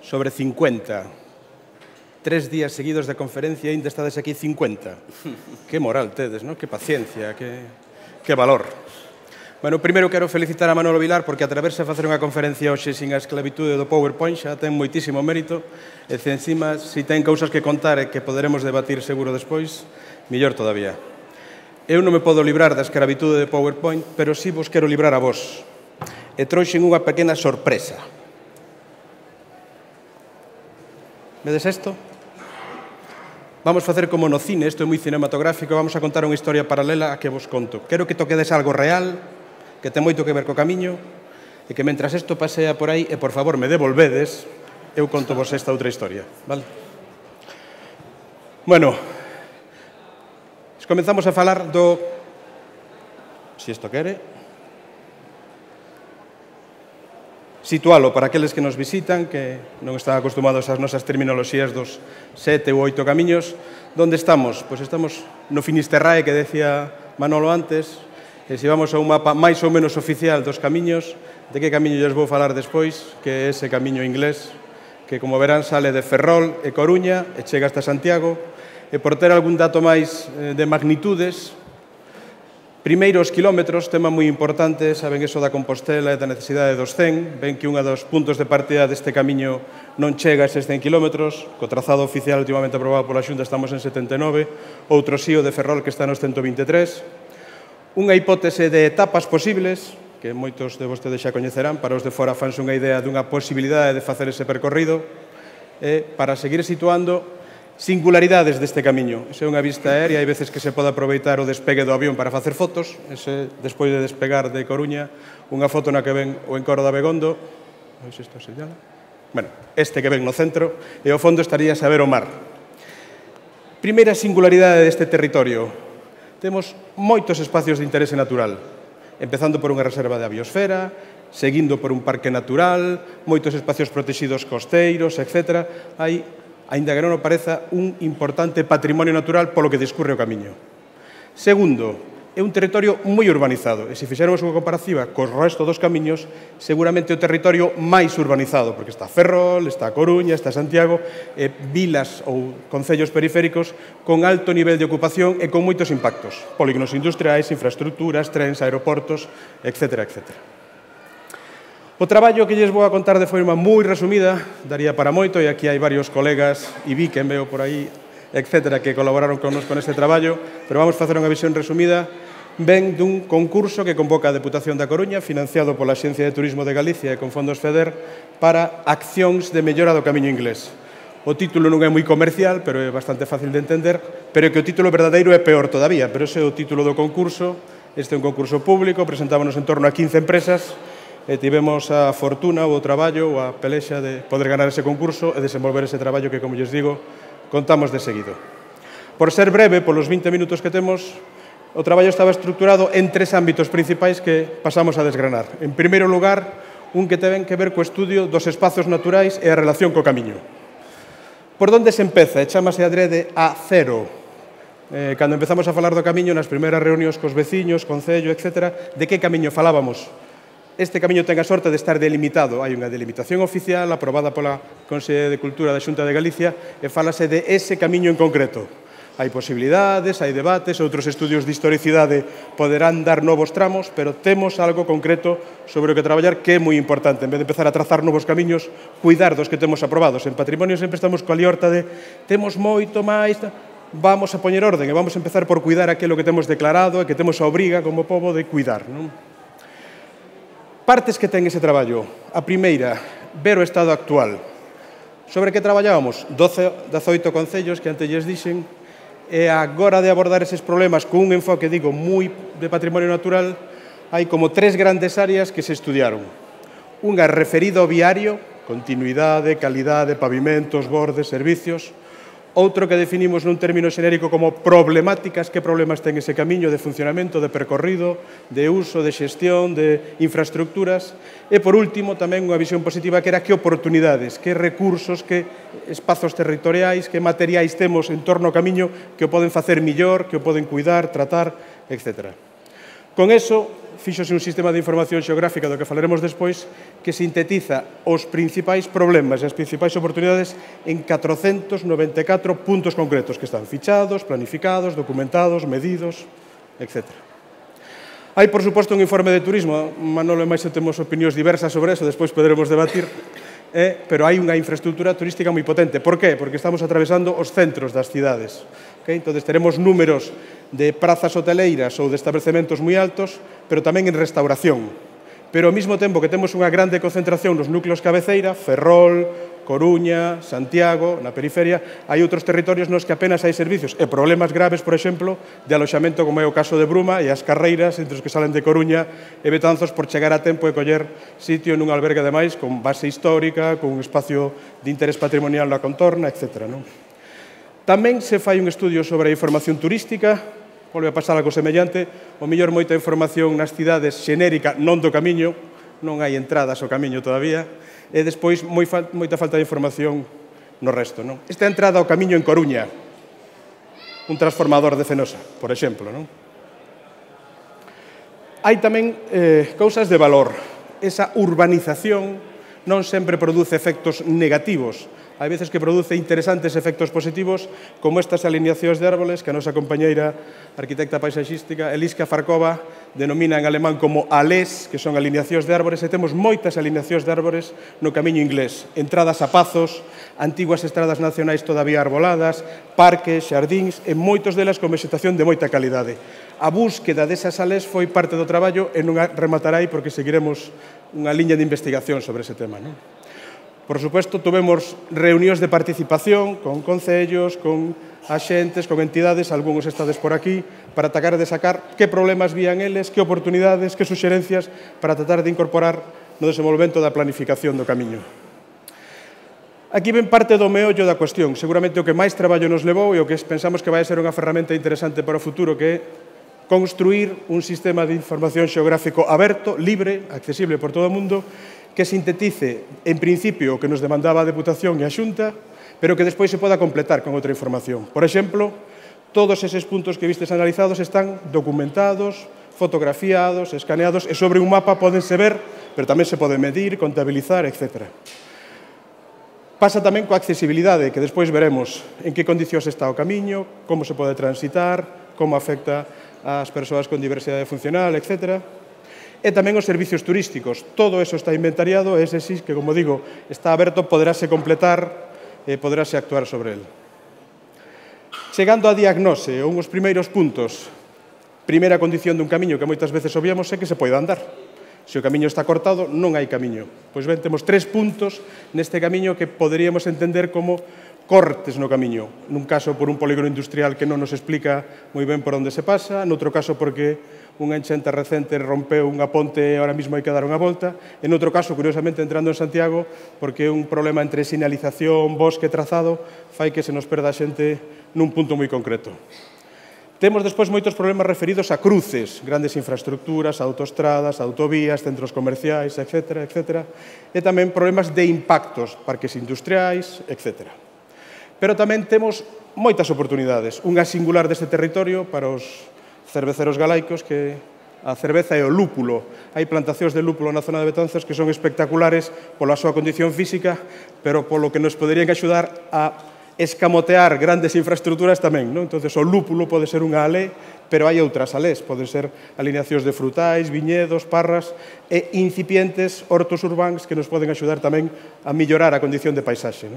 sobre 50. 3 días seguidos de conferencia e ainda estades aquí 50. Que moral tedes, non? Que paciencia, que valor. Bueno, primeiro quero felicitar a Manolo Vilar porque atreverse a facer unha conferencia hoxe sin a esclavitude do PowerPoint xa ten moitísimo mérito e encima, se ten cousas que contar e que poderemos debatir seguro despois, millor todavía. Eu non me podo librar da escravitude de PowerPoint, pero si vos quero librar a vos. E trouxen unha pequena sorpresa. Vedes isto? Vamos facer como no cine, isto é moi cinematográfico, vamos a contar unha historia paralela a que vos conto. Quero que toquedes algo real, que ten moito que ver co camiño, e que mentras isto pasea por aí, e por favor me devolvedes, eu conto vos esta outra historia, vale? Bueno, comenzamos a falar do... Si isto quere... Situalo para aqueles que nos visitan, que non están acostumados ás nosas terminoloxías dos 7 ou 8 camiños. Donde estamos? Pois estamos no Finisterrae, que decía Manolo antes, e se vamos a un mapa máis ou menos oficial dos camiños, de que camiño lles vou falar despois, que é ese camiño inglés, que, como verán, sale de Ferrol e Coruña e chega hasta Santiago. E por ter algún dato máis de magnitudes, primeiros quilómetros, tema moi importante, saben iso da Compostela e da necesidade dos 100, ven que un dos puntos de partida deste camiño non chega a eses 100 kilómetros, co trazado oficial últimamente aprobado pola Xunta estamos en 79, outro sí, o de Ferrol, que está nos 123, unha hipótese de etapas posibles, que moitos de vostedes xa coñecerán, para os de fora fanse unha idea dunha posibilidade de facer ese percorrido, e para seguir situando singularidades deste camiño. Esa é unha vista aérea, hai veces que se pode aproveitar o despegue do avión para facer fotos, ese, despois de despegar de Coruña, unha foto na que ven o encoro de Abegondo, non sei se isto señala, bueno, este que ven no centro, e ao fondo estaría a ver o mar. Primeira singularidade deste territorio, temos moitos espacios de interese natural, empezando por unha reserva de biosfera, seguindo por un parque natural, moitos espacios protegidos costeiros, etc. Hai, aínda que non o pareza, un importante patrimonio natural polo que discurre o camiño. Segundo, é un territorio moi urbanizado, e se fixéramos unha comparativa cos resto dos camiños, seguramente o territorio máis urbanizado, porque está Ferrol, está Coruña, está Santiago, e vilas ou concellos periféricos con alto nivel de ocupación e con moitos impactos, polígonos industriais, infraestructuras, trens, aeroportos, etc., etc. O traballo que lles vou a contar de forma moi resumida, daría para moito, e aquí hai varios colegas, e vi que veo por aí, etcétera, que colaboraron connosco neste traballo, pero vamos facer unha visión resumida. Ven dun concurso que convoca a Deputación da Coruña, financiado pola Axencia de Turismo de Galicia e con fondos FEDER, para accións de mellora do camiño inglés. O título non é moi comercial, pero é bastante fácil de entender, pero que o título verdadeiro é peor todavía, pero ese é o título do concurso. Este é un concurso público, presentámonos en torno a 15 empresas, e tivemos a fortuna ou o traballo ou a pelexa de poder ganar ese concurso e desenvolver ese traballo que, como lles digo, contamos de seguido. Por ser breve, polos 20 minutos que temos, o traballo estaba estruturado en 3 ámbitos principais que pasamos a desgranar. En primeiro lugar, un que ten que ver co estudio dos espazos naturais e a relación co camiño. Por onde se empeza? E chamase adrede a cero. Cando empezamos a falar do camiño, nas primeiras reunións cos veciños, concello, etc., de que camiño falábamos? Este camiño ten a sorte de estar delimitado. Hai unha delimitación oficial aprobada pola Consellería de Cultura da Xunta de Galicia e fálase de ese camiño en concreto. Hai posibilidades, hai debates, outros estudios de historicidade poderán dar novos tramos, pero temos algo concreto sobre o que traballar que é moi importante. En vez de empezar a trazar novos camiños, cuidar dos que temos aprobados. En patrimonio sempre estamos coa liorta de temos moito máis, vamos a poñer orden e vamos a empezar por cuidar aquilo que temos declarado e que temos a obriga como pobo de cuidar, non? Partes que ten ese traballo. A primeira, ver o estado actual. Sobre que traballábamos? 18 concellos que antes lles dixen, e agora de abordar eses problemas con un enfoque, digo, moi de patrimonio natural, hai como 3 grandes áreas que se estudiaron. Unha referida ao viario, continuidade, calidade, pavimentos, bordes, servicios. Outro que definimos nun término xenérico como problemáticas, que problemas ten ese camiño de funcionamento, de percorrido, de uso, de xestión, de infraestructuras. E, por último, tamén unha visión positiva que era que oportunidades, que recursos, que espazos territoriais, que materiais temos en torno ao camiño que o poden facer millor, que o poden cuidar, tratar, etc. Con eso, fíxose un sistema de información xeográfica do que falaremos despois que sintetiza os principais problemas e as principais oportunidades en 494 puntos concretos que están fichados, planificados, documentados, medidos, etc. Hai, por suposto, un informe de turismo. Manolo e máis temos opinións diversas sobre eso, despois poderemos debatir, pero hai unha infraestructura turística moi potente. Por qué? Porque estamos atravesando os centros das cidades. Entón, teremos números de prazas hoteleiras ou de establecementos moi altos, pero tamén en restauración. Pero ao mesmo tempo que temos unha grande concentración nos núcleos cabeceira, Ferrol, Coruña, Santiago, na periferia, hai outros territorios nos que apenas hai servicios e problemas graves, por exemplo, de aloxamento, como é o caso de Bruma e as carreiras entre os que salen de Coruña e Betanzos por chegar a tempo e coller sitio nun albergue ademais con base histórica, con un espacio de interés patrimonial na contorna, etc. Tamén se fai un estudio sobre a información turística, volve a pasar algo semellante, o mellor moita información nas cidades xenérica, non do camiño, non hai entradas ao camiño todavía, e despois moita falta de información no resto. Esta entrada ao camiño en Coruña, un transformador de Fenosa, por exemplo. Hai tamén cousas de valor. Esa urbanización non sempre produce efectos negativos. Hai veces que produce interesantes efectos positivos, como estas alineacións de árboles que a nosa compañeira arquitecta paisaxística Eliska Farkova denomina en alemán como alés, que son alineacións de árbores, e temos moitas alineacións de árbores no camiño inglés. Entradas a pazos, antiguas estradas nacionais todavía arboladas, parques, xardíns, e moitos delas con vegetación de moita calidade. A búsqueda desas alés foi parte do traballo e non rematará aí porque seguiremos unha liña de investigación sobre ese tema. Por suposto, tuvemos reunións de participación con concellos, con axentes, con entidades, algúns estades por aquí, para tratar de sacar que problemas vían eles, que oportunidades, que suxerencias para tratar de incorporar no desenvolvemento da planificación do camiño. Aquí ven parte do meollo da cuestión. Seguramente o que máis traballo nos levou e o que pensamos que vai ser unha ferramenta interesante para o futuro, que é construir un sistema de información xeográfico aberto, libre, accesible por todo o mundo, que sintetice, en principio, o que nos demandaba a Deputación e a Xunta, pero que despois se poda completar con outra información. Por exemplo, todos eses puntos que vistes analizados están documentados, fotografiados, escaneados, e sobre un mapa podense ver, pero tamén se pode medir, contabilizar, etc. Pasa tamén coa accesibilidade, que despois veremos en que condicións está o camiño, como se pode transitar, como afecta ás persoas con diversidade funcional, etc. E tamén os servicios turísticos. Todo eso está inventariado e ese sí que, como digo, está aberto, poderáse completar e poderáse actuar sobre el. Chegando á diagnose, uns primeiros puntos, primeira condición dun camiño que moitas veces obviamos é que se poida andar. Se o camiño está cortado, non hai camiño. Pois ben, temos 3 puntos neste camiño que poderíamos entender como cortes no camiño. Nun caso, por un polígono industrial que non nos explica moi ben por onde se pasa, noutro caso, porque unha enchente recente rompeu unha ponte e ahora mesmo hai que dar unha volta, en outro caso, curiosamente, entrando en Santiago, porque un problema entre sinalización, bosque, trazado, fai que se nos perda a xente nun punto moi concreto. Temos despois moitos problemas referidos a cruces, grandes infraestructuras, autoestradas, autovías, centros comerciais, etc., etc., e tamén problemas de impactos, parques industriais, etc. Pero tamén temos moitas oportunidades. Unha singular deste territorio para os cerveceros galaicos, que a cerveza e o lúpulo. Hai plantacións de lúpulo na zona de Betanzos que son espectaculares pola súa condición física, pero polo que nos poderían axudar a escamotear grandes infraestructuras tamén. Entón, o lúpulo pode ser unha alé, pero hai outras alés. Poden ser alineacións de frutais, viñedos, parras e incipientes hortos urbáns que nos poden axudar tamén a mellorar a condición de paisaxe.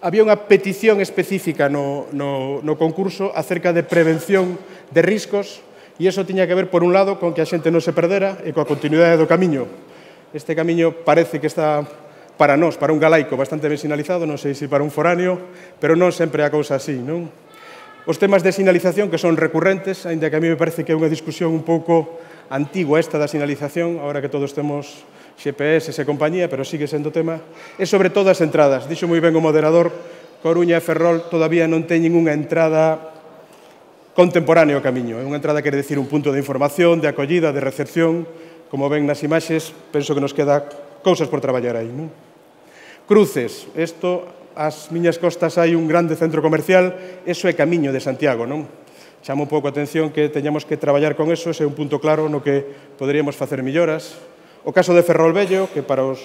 Había unha petición específica no concurso acerca de prevención de riscos e iso tiña que ver, por un lado, con que a xente non se perdera e coa continuidade do camiño. Este camiño parece que está, para nós, para un galaico, bastante ben sinalizado, non sei se para un foráneo, pero non sempre é a cousa así. Os temas de sinalización, que son recurrentes, aínda que a mí me parece que é unha discusión un pouco antigua esta da sinalización, agora que todos temos GPS e compañía, pero sigue sendo tema, e sobre todo as entradas. Dixo moi ben o moderador, Coruña e Ferrol todavía non teñen unha entrada contemporánea ao camiño. É unha entrada, quere decir, un punto de información, de acollida, de recepción. Como ven nas imaxes, penso que nos queda cousas por traballar aí. Cruces. Isto, ás miñas costas hai un grande centro comercial, eso é camiño de Santiago. Chama un pouco a atención que teñamos que traballar con eso, ese é un punto claro no que poderíamos facer melloras. O caso de Ferrolvello, que para os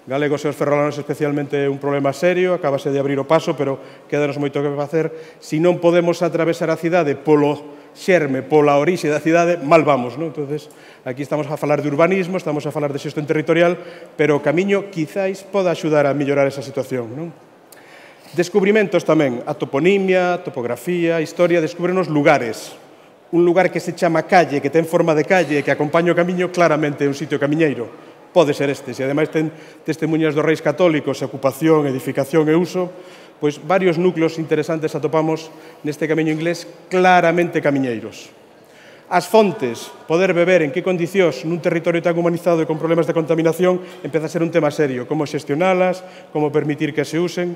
galegos e os ferrolanos especialmente é un problema serio, acabase de abrir o paso, pero quedanos moito que facer. Se non podemos atravesar a cidade polo xerme, pola orixe da cidade, mal vamos, non? Entonces, aquí estamos a falar de urbanismo, estamos a falar de xestión territorial, pero o camiño quizáis poda axudar a mellorar esa situación, non? Descubrimentos tamén, a toponimia, a topografía, a historia, descubrenos lugares. Un lugar que se chama calle, que ten forma de calle, que acompaña o camiño, claramente é un sitio camiñeiro. Pode ser este. Se ademais ten testemunhas dos reis católicos, ocupación, edificación e uso, pois varios núcleos interesantes atopamos neste camiño inglés claramente camiñeiros. As fontes, poder beber en que condicións nun territorio tan humanizado e con problemas de contaminación, empeza a ser un tema serio. Como xestionalas, como permitir que se usen.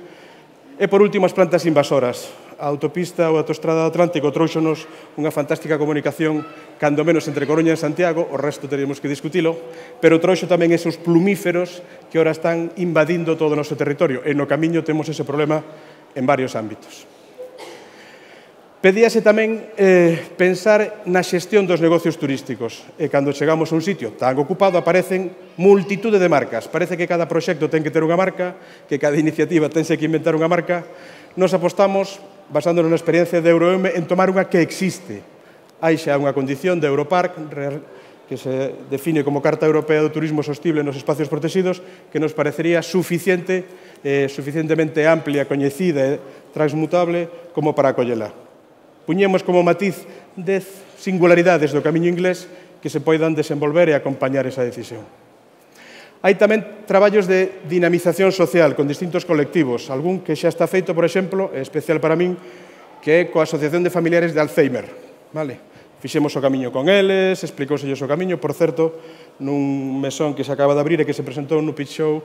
E, por último, as plantas invasoras. A autopista ou a autoestrada do Atlántico trouxonos unha fantástica comunicación, cando menos entre Coruña e Santiago, o resto teríamos que discutilo, pero trouxo tamén esos plumíferos que ora están invadindo todo o noso territorio. E no camiño temos ese problema en varios ámbitos. Pedíase tamén pensar na xestión dos negocios turísticos. E cando chegamos a un sitio tan ocupado aparecen multitude de marcas. Parece que cada proxecto ten que ter unha marca, que cada iniciativa tense que inventar unha marca. Nos apostamos, basándonos na experiencia de EuroM, en tomar unha que existe. Hai xa unha condición de Europark, que se define como Carta Europea do Turismo Sostible nos espacios protegidos, que nos parecería suficientemente amplia, coñecida e transmutable como para acollela. Puñemos como matiz 10 singularidades do camiño inglés que se poidan desenvolver e acompañar esa decisión. Hai tamén traballos de dinamización social con distintos colectivos, algún que xa está feito, por exemplo, é especial para min, que é coa Asociación de Familiares de Alzheimer. Fixemos o camiño con eles, explicouselles o camiño, por certo, nun mesón que se acaba de abrir e que se presentou no Pitch Show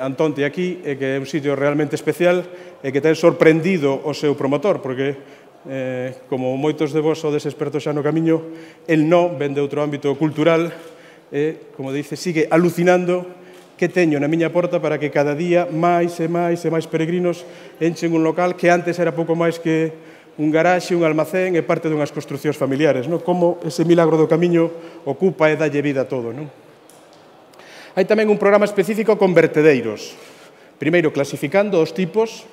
Antonte aquí, e que é un sitio realmente especial e que ten sorprendido o seu promotor, porque como moitos de vos sodes expertos xa no camiño, el non ven de outro ámbito cultural e, como dice, sigue alucinando que teño na miña porta para que cada día máis e máis e máis peregrinos enchen un local que antes era pouco máis que un garaxe, un almacén e parte dunhas construcións familiares, non? Como ese milagro do camiño ocupa e dalle vida a todo, non? Hai tamén un programa específico con vertedeiros. Primeiro, clasificando os tipos,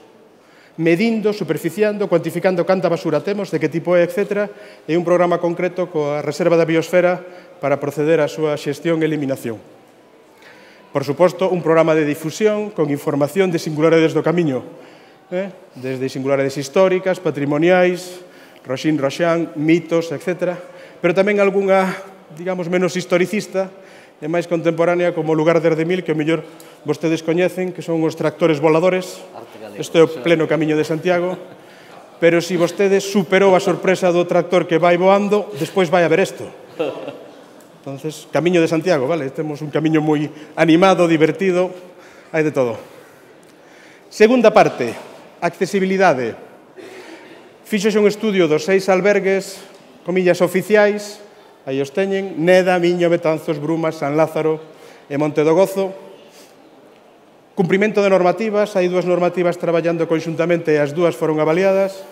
medindo, superficiando, cuantificando canta basura temos, de que tipo é, etc. E un programa concreto coa Reserva da Biosfera para proceder á súa xestión e eliminación. Por suposto, un programa de difusión con información de singularidades do camiño, desde singularidades históricas, patrimoniais, Roxín Roxán, mitos, etc. Pero tamén algunha, digamos, menos historicista e máis contemporánea, como o lugar de Ardemil, que o mellor vostedes coñecen, que son os tractores voladores. Isto é o pleno camiño de Santiago. Pero se vostedes superou a sorpresa do tractor que vai voando, despois vai a ver isto. Entonces, camiño de Santiago, vale? Temos un camiño moi animado, divertido, hai de todo. Segunda parte, accesibilidade. Fíxose un estudio dos 6 albergues, comillas oficiais, aí os teñen, Neda, Miño, Betanzos, Brumas, San Lázaro e Monte do Gozo. Cumprimento de normativas, hai 2 normativas traballando conxuntamente e as 2 foron avaliadas.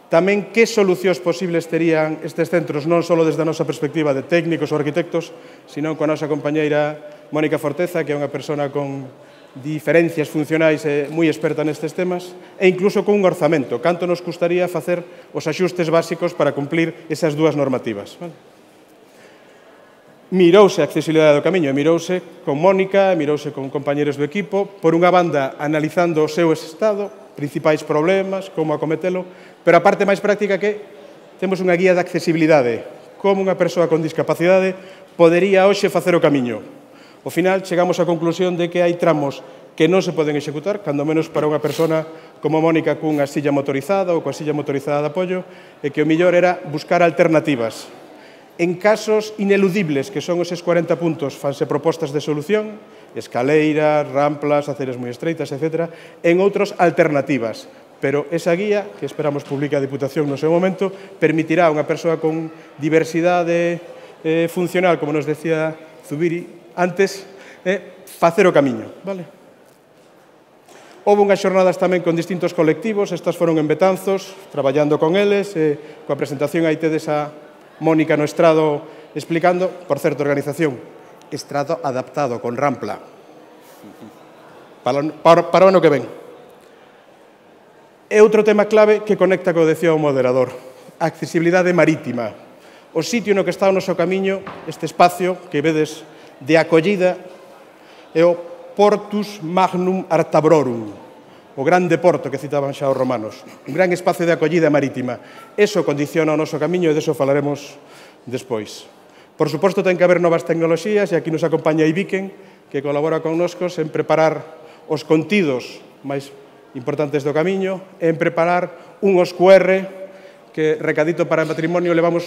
Tamén que solucións posibles terían estes centros, non só desde a nosa perspectiva de técnicos ou arquitectos, sino coa nosa compañeira Mónica Forteza, que é unha persona con diferencias funcionais e moi experta nestes temas, e incluso con un orzamento. Canto nos custaría facer os axustes básicos para cumplir esas 2 normativas? Mirouse a accesibilidade do camiño, mirouse con Mónica, mirouse con compañeros do equipo, por unha banda analizando o seu estado, principais problemas, como acometelo, pero a parte máis práctica que temos unha guía de accesibilidade, como unha persoa con discapacidade podería hoxe facer o camiño. Ao final, chegamos á conclusión de que hai tramos que non se poden executar, cando menos para unha persona como Mónica cunha silla motorizada ou coa silla motorizada de apoio, e que o mellor era buscar alternativas. En casos ineludibles, que son eses 40 puntos, fanse propostas de solución, escaleiras, ramplas, aceras moi estreitas, etc. En outros, alternativas. Pero esa guía, que esperamos publique a Diputación no seu momento, permitirá a unha persoa con diversidade funcional, como nos decía Zubiri antes, facer o camiño. Houve unhas xornadas tamén con distintos colectivos, estas foron en Betanzos, traballando con eles, coa presentación aí tedes a Mónica no estrado explicando, por certo, organización, estrado adaptado con rampla, para o ano que ven. E outro tema clave que conecta co decía o moderador, a accesibilidade marítima. O sitio no que está o noso camiño, este espacio que vedes de acollida, é o Portus Magnum Artabrorum, o grande porto que citaban xa os romanos, un gran espacio de acollida marítima. Eso condiciona o noso camiño e deso falaremos despois. Por suposto, ten que haber novas tecnoloxías e aquí nos acompaña Ibiken, que colabora connosco en preparar os contidos máis importantes do camiño e en preparar unhos QR que, recadito para o patrimonio, levamos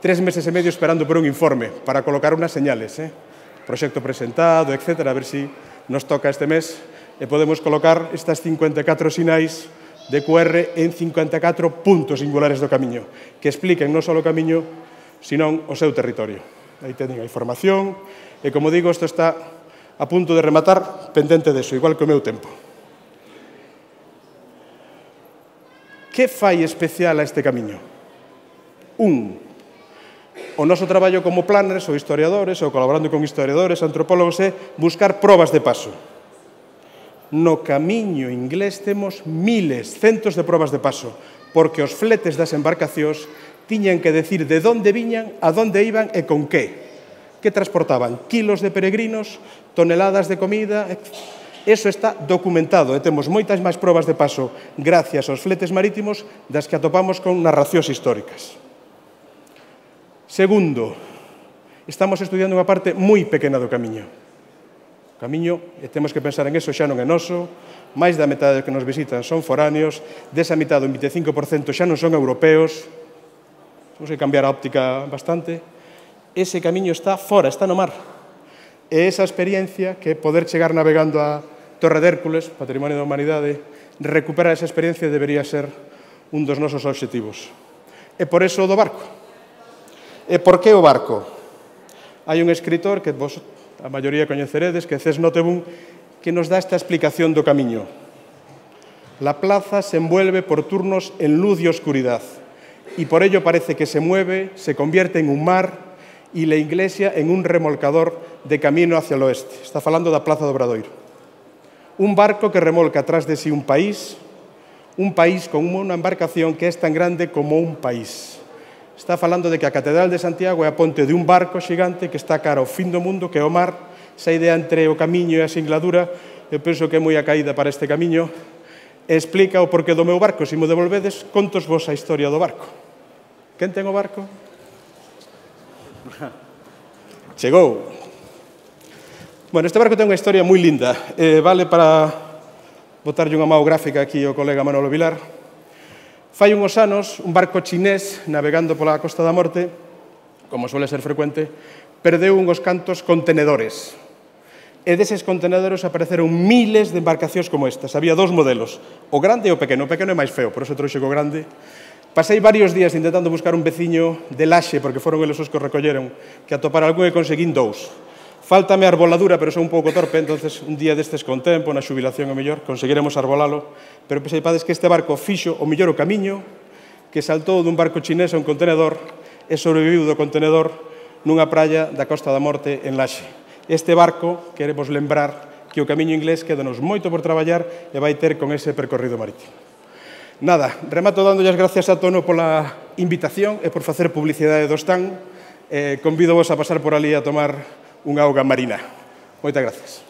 3 meses e medio esperando por un informe para colocar unhas señales, proxecto presentado, etc., a ver si nos toca este mes e podemos colocar estas 54 sinais de QR en 54 puntos singulares do camiño, que expliquen non só o camiño, senón o seu territorio. Aí teñen a información, e como digo, isto está a punto de rematar, pendente deso, igual que o meu tempo. Que fai especial a este camiño? O noso traballo como planners ou historiadores, ou colaborando con historiadores, antropólogos, é buscar probas de paso. No camiño inglés temos miles, centos de probas de paso, porque os fletes das embarcacións tiñan que decir de onde viñan, a onde iban e con que. Que transportaban? Kilos de peregrinos, toneladas de comida. Eso está documentado e temos moitas máis probas de paso gracias aos fletes marítimos das que atopamos con narracións históricas. Segundo, estamos estudiando unha parte moi pequena do camiño. O camiño, e temos que pensar en eso, xa non é noso, máis da metade que nos visitan son foráneos, desa metade, un 25% xa non son europeos, temos que cambiar a óptica bastante. Ese camiño está fora, está no mar. E esa experiencia, que poder chegar navegando a Torre de Hércules, Patrimonio da Humanidade, recuperar esa experiencia debería ser un dos nosos obxectivos. E por eso do barco. E por que o barco? Hai un escritor que vos, a maioría coñeceredes, que é Cés Nottebohm, que nos dá esta explicación do camiño. La plaza se envuelve por turnos en luz y oscuridad, y por ello parece que se mueve, se convierte en un mar, y la iglesia en un remolcador de camino hacia el oeste. Está falando da Plaza do Obradoiro. Un barco que remolca atrás de sí un país con unha embarcación que é tan grande como un país. Está falando de que a Catedral de Santiago é a ponte de un barco xigante que está cara ao fin do mundo, que é o mar. Esa idea entre o camiño e a singladura, eu penso que é moi a caída para este camiño, e explica o porqué do meu barco. Se mo devolvedes, contos vos a historia do barco. Quen ten o barco? Chegou. Bueno, este barco ten unha historia moi linda. Vale para botarlle unha mao gráfica aquí ao colega Manolo Vilar. Fai unhos anos, un barco chinés navegando pola Costa da Morte, como suele ser frecuente, perdeu unhos cantos contenedores. E deses contenedores apareceron miles de embarcacións como estas. Había dous modelos, o grande e o pequeno. O pequeno é máis feo, por eso trouxe o grande. Pasei varios días intentando buscar un veciño de Laxe, porque foron eles os que o recolleron, que atopar algún e conseguín dous. Fáltame a arboladura, pero son un pouco torpe, entonces un día destes con tempo, na xubilación o mellor, conseguiremos arbolalo, pero sepades que este barco fixo o mellor o camiño, que saltou dun barco chinés a un contenedor e sobreviviu do contenedor nunha praia da Costa da Morte en Laxe. Este barco, queremos lembrar que o camiño inglés quedanos moito por traballar e vai ter con ese percorrido marítimo. Nada, remato dándolle as gracias a Tono pola invitación e por facer publicidade do stand. Convido vos a pasar por ali a tomar unha auga marina. Moitas gracias.